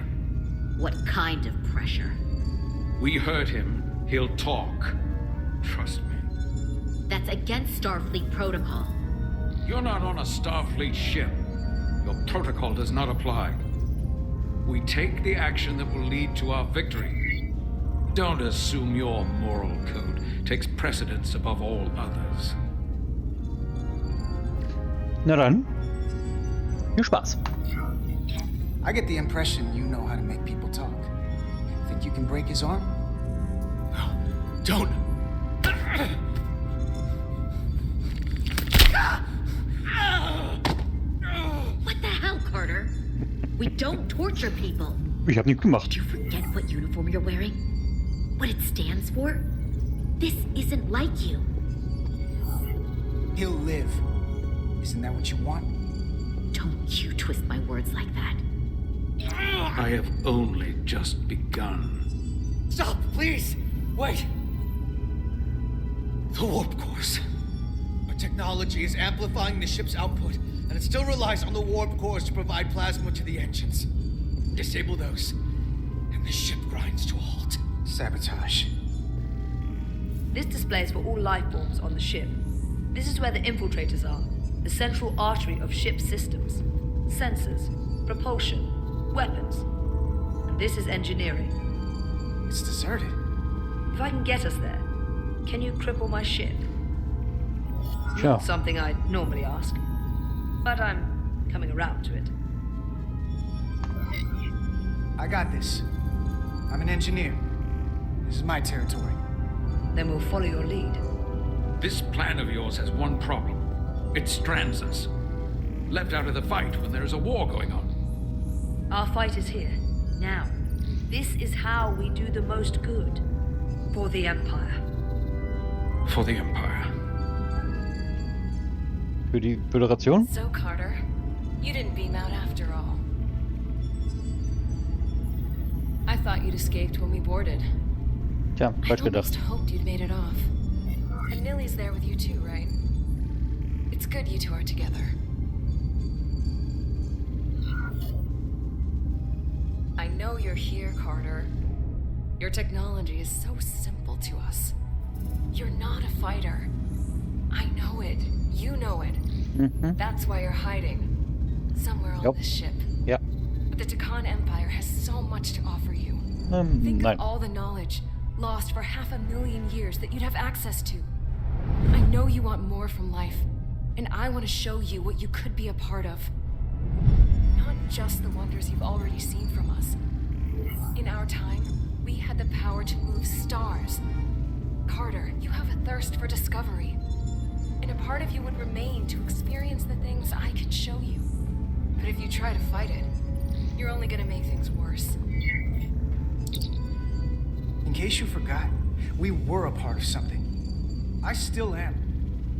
Speaker 4: What kind of pressure?
Speaker 12: We hurt him, he'll talk. Trust me.
Speaker 4: That's against Starfleet protocol.
Speaker 3: You're not on a Starfleet ship. Your protocol does not apply. We take the action that will lead to our victory. Don't assume your moral code takes precedence above all others.
Speaker 1: Na dann, viel Spaß.
Speaker 2: I get the impression you know how to make people talk. Think you can break his arm?
Speaker 15: No, don't!
Speaker 4: What the hell, Carter? We don't torture people.
Speaker 1: Ich hab nichts gemacht.
Speaker 4: Did you forget what uniform you're wearing? What it stands for? This isn't like you.
Speaker 2: He'll live. Isn't that what you want?
Speaker 4: Don't you twist my words like that.
Speaker 3: I have only just begun.
Speaker 15: Stop, please! Wait! The warp cores. Our technology is amplifying the ship's output, and it still relies on the warp cores to provide plasma to the engines. Disable those, and the ship grinds to a halt.
Speaker 2: Sabotage.
Speaker 5: This displays for all life forms on the ship. This is where the infiltrators are, the central artery of ship systems, sensors, propulsion, weapons. And this is engineering.
Speaker 2: It's deserted.
Speaker 5: If I can get us there, can you cripple my ship?
Speaker 1: Sure.
Speaker 5: Not something I'd normally ask, but I'm coming around to it.
Speaker 2: I got this. I'm an engineer. This is my territory.
Speaker 5: Then we'll follow your lead.
Speaker 3: This plan of yours has one problem. It strands us. Left out of the fight when there is a war going on.
Speaker 5: Our fight is here, now. This is how we do the most good. For the Empire.
Speaker 3: For the Empire.
Speaker 1: Für die Föderation?
Speaker 16: So, Carter, you didn't beam out after all. I thought you'd escaped when we boarded.
Speaker 1: Tja, falsch
Speaker 16: I almost
Speaker 1: gedacht.
Speaker 16: hoped you'd made it off. And Nilly's there with you too, right? It's good you two are together. I know you're here, Carter. Your technology is so simple to us. You're not a fighter. I know it. You know it.
Speaker 1: Mhm.
Speaker 16: That's why you're hiding. Somewhere on this ship.
Speaker 1: Ja.
Speaker 16: But the TKON Empire has so much to offer you. Think
Speaker 1: Nein.
Speaker 16: of all the knowledge lost for 500,000 years that you'd have access to. I know you want more from life, and I want to show you what you could be a part of. Not just the wonders you've already seen from us. In our time, we had the power to move stars. Carter, you have a thirst for discovery. And a part of you would remain to experience the things I can show you. But if you try to fight it, you're only gonna make things worse.
Speaker 2: In case you forgot, we were a part of something. I still am.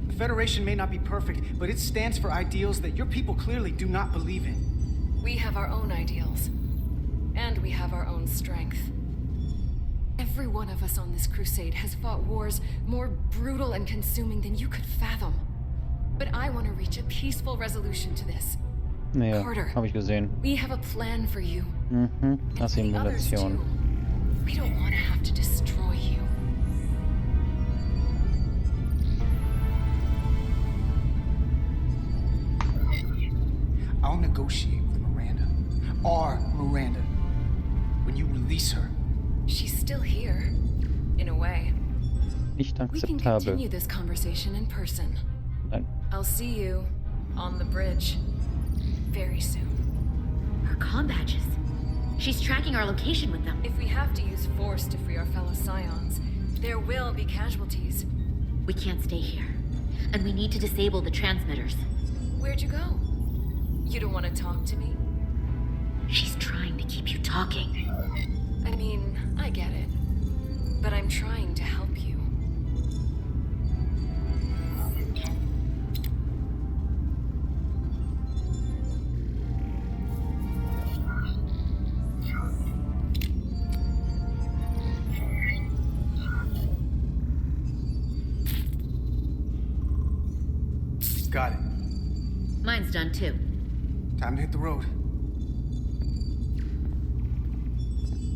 Speaker 2: The Federation may not be perfect, but it stands for ideals that your people clearly do not believe in.
Speaker 16: We have our own ideals. And we have our own strength. Every one of us on this crusade has fought wars more brutal and consuming than you could fathom. But I want to reach a peaceful resolution to this.
Speaker 1: Naja,
Speaker 16: Carter,
Speaker 1: habe ich gesehen.
Speaker 16: we have a plan for you.
Speaker 1: Mhm, eine Simulation.
Speaker 16: We don't want to have to destroy you.
Speaker 2: I'll negotiate with Miranda. Our Miranda. When you release her.
Speaker 16: She's still here. In a way.
Speaker 1: Nicht
Speaker 16: We can
Speaker 1: akzeptabel.
Speaker 16: continue this conversation in person.
Speaker 1: Nein.
Speaker 16: I'll see you on the bridge very soon.
Speaker 4: Her comm badges. She's tracking our location with them.
Speaker 16: If we have to use force to free our fellow Scions, there will be casualties.
Speaker 4: We can't stay here. And we need to disable the transmitters.
Speaker 16: Where'd you go? You don't want to talk to me?
Speaker 4: She's trying to keep you talking.
Speaker 16: I mean, I get it. But I'm trying to help you.
Speaker 2: Got it.
Speaker 4: Mine's done too.
Speaker 2: Time to hit the road.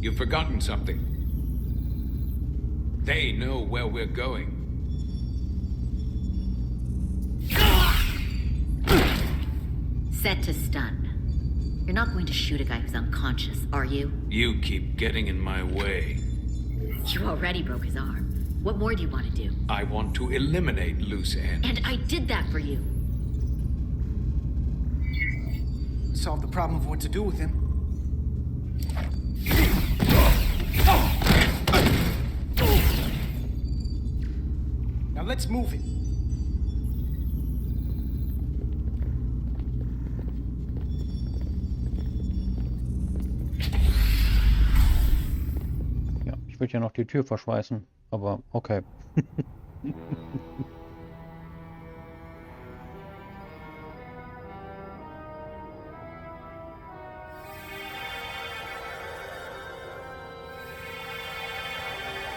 Speaker 3: You've forgotten something. They know where we're going.
Speaker 4: Set to stun. You're not going to shoot a guy who's unconscious, are you?
Speaker 3: You keep getting in my way.
Speaker 4: You already broke his arm. What more do you want to do?
Speaker 3: I want to eliminate loose ends.
Speaker 4: And I did that for you.
Speaker 2: Solve the problem of what to do with him. Now let's move it.
Speaker 1: Ja, ich würde ja noch die Tür verschweißen, aber okay.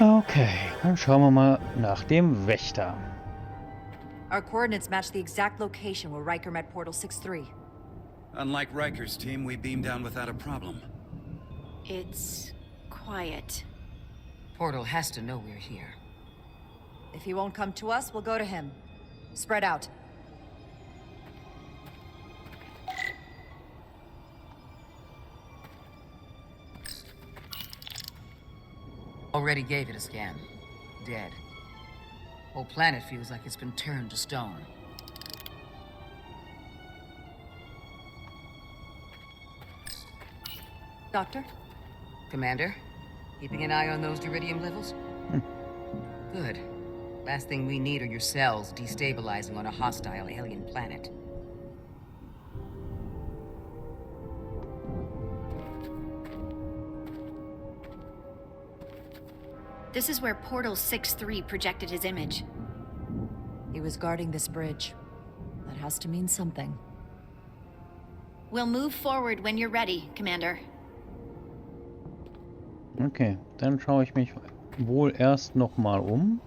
Speaker 1: Okay, dann schauen wir mal nach dem Wächter.
Speaker 7: Our coordinates match the exact location where Riker met Portal 6-3.
Speaker 11: Unlike Riker's team, we beamed down without a problem.
Speaker 10: It's quiet.
Speaker 5: Portal has to know we're here.
Speaker 7: If he won't come to us, we'll go to him. Spread out.
Speaker 5: Already gave it a scan. Dead. Whole planet feels like it's been turned to stone.
Speaker 7: Doctor?
Speaker 5: Commander? Keeping an eye on those iridium levels? Good. Last thing we need are your cells destabilizing on a hostile alien planet.
Speaker 10: This is where Portal 6-3 projected his image.
Speaker 7: He was guarding this bridge. That has to mean something.
Speaker 10: We'll move forward when you're ready, Commander.
Speaker 1: Okay, dann schaue ich mich wohl erst noch mal um.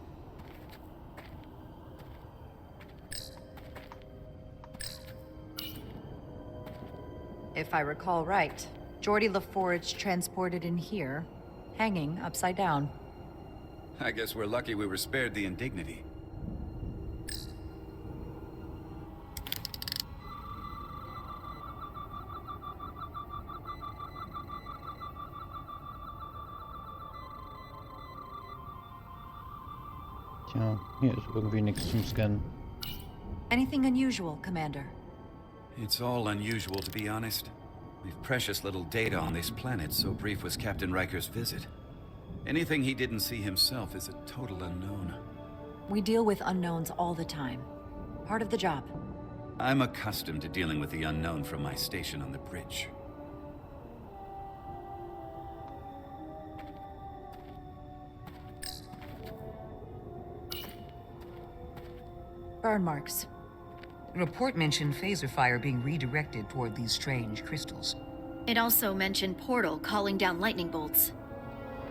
Speaker 7: If I recall right, Geordi LaForge transported in here, hanging upside down.
Speaker 11: I guess we're lucky we were spared the indignity.
Speaker 1: Tja, hier ist irgendwie nichts zum Scannen.
Speaker 7: Anything unusual, Commander?
Speaker 11: It's all unusual, to be honest. We've precious little data on this planet, so brief was Captain Riker's visit. Anything he didn't see himself is a total unknown.
Speaker 7: We deal with unknowns all the time. Part of the job.
Speaker 11: I'm accustomed to dealing with the unknown from my station on the bridge.
Speaker 7: Burn marks.
Speaker 5: The report mentioned phaser fire being redirected toward these strange crystals.
Speaker 10: It also mentioned Portal calling down lightning bolts.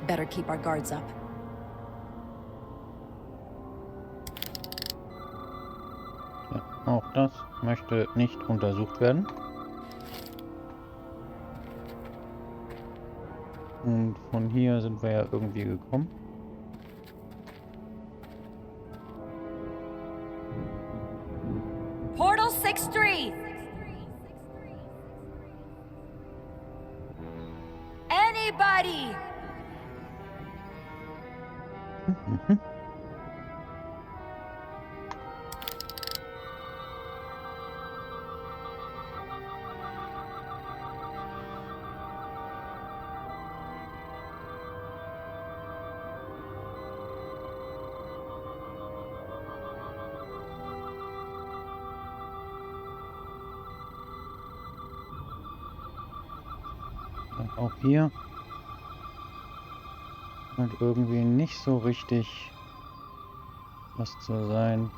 Speaker 7: Better keep our guards up.
Speaker 1: Ja, auch das möchte nicht untersucht werden. Und von hier sind wir ja irgendwie gekommen.
Speaker 7: Portal 6-3! Anybody!
Speaker 1: Auch hier scheint irgendwie nicht so richtig was zu sein,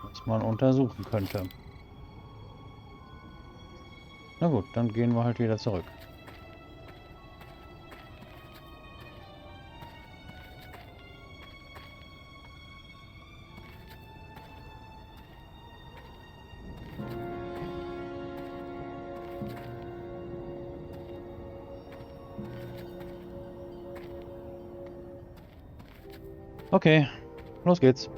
Speaker 1: was man untersuchen könnte. Na gut, dann gehen wir halt wieder zurück. Okay, los geht's.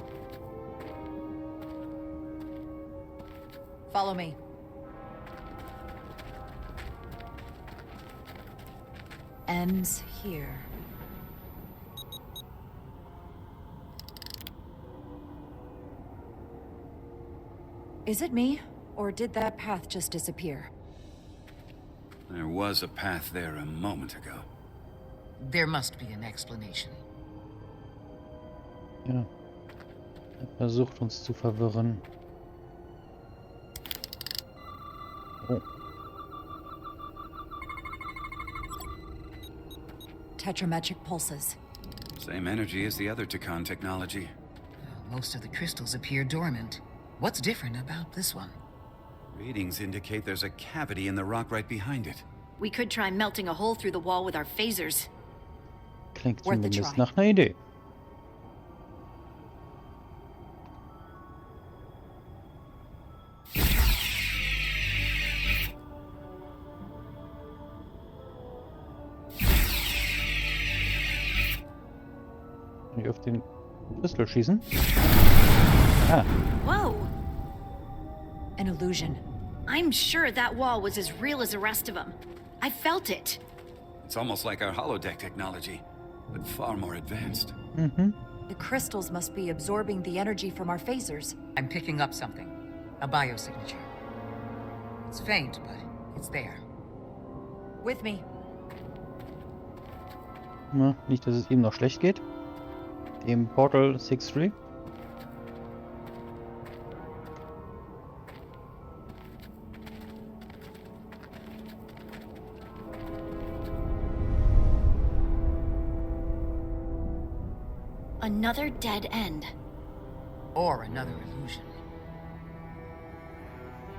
Speaker 7: Follow me. ends here. Is it me, or did that path just disappear?
Speaker 11: There was a path there a moment ago.
Speaker 17: There must be an explanation.
Speaker 1: Ja. Er versucht uns zu verwirren. Oh.
Speaker 7: Tetrametric pulses.
Speaker 11: Same energy as the other TKON technology.
Speaker 17: Most of the crystals appear dormant. What's different about this one?
Speaker 11: Readings indicate there's a cavity in the rock right behind it.
Speaker 10: We could try melting a hole through the wall with our phasers.
Speaker 1: Klingt zumindest nach einer Idee. Kann ich auf den Crystal schießen? Ah.
Speaker 10: Whoa!
Speaker 7: An illusion.
Speaker 10: I'm sure that wall was as real as the rest of them. I felt it.
Speaker 11: It's almost like our holodeck technology, but far more advanced.
Speaker 7: The crystals must be absorbing the energy from our phasers.
Speaker 17: I'm picking up something. A biosignature. It's faint, but it's there.
Speaker 7: With me.
Speaker 1: Na, nicht, dass es ihm noch schlecht geht. Dem Portal 6-3.
Speaker 10: Another dead end.
Speaker 17: Or another illusion.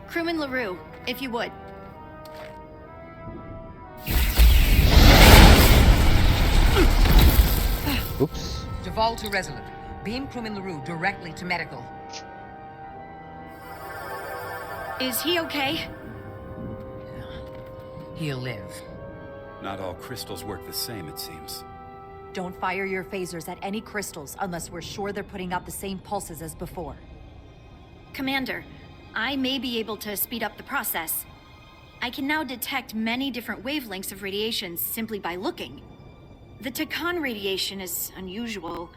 Speaker 10: Crewman LaRue, if you would.
Speaker 1: Oops.
Speaker 17: Devolve to Resolute. Beam Crewman LaRue directly to medical.
Speaker 10: Is he okay?
Speaker 17: He'll live.
Speaker 11: Not all crystals work the same, it seems.
Speaker 7: Don't fire your phasers at any crystals unless we're sure they're putting out the same pulses as before.
Speaker 10: Commander, I may be able to speed up the process. I can now detect many different wavelengths of radiation simply by looking. The TKON radiation is unusual,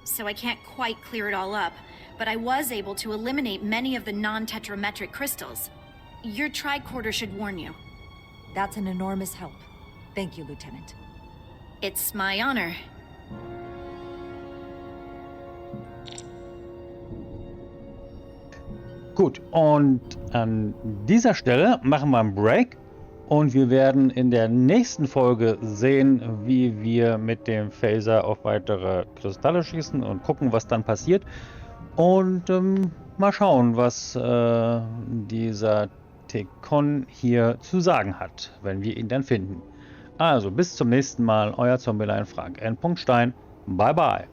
Speaker 10: so I can't quite clear it all up, but I was able to eliminate many of the non-tetrametric crystals. Your tricorder should warn you.
Speaker 7: That's an enormous help. Thank you, Lieutenant.
Speaker 10: It's my honor.
Speaker 1: Gut, und an dieser Stelle machen wir einen Break und wir werden in der nächsten Folge sehen, wie wir mit dem Phaser auf weitere Kristalle schießen und gucken, was dann passiert. Und mal schauen, was dieser TKON hier zu sagen hat, wenn wir ihn dann finden. Also bis zum nächsten Mal, euer Zombielein Frank N. Stein. Bye bye.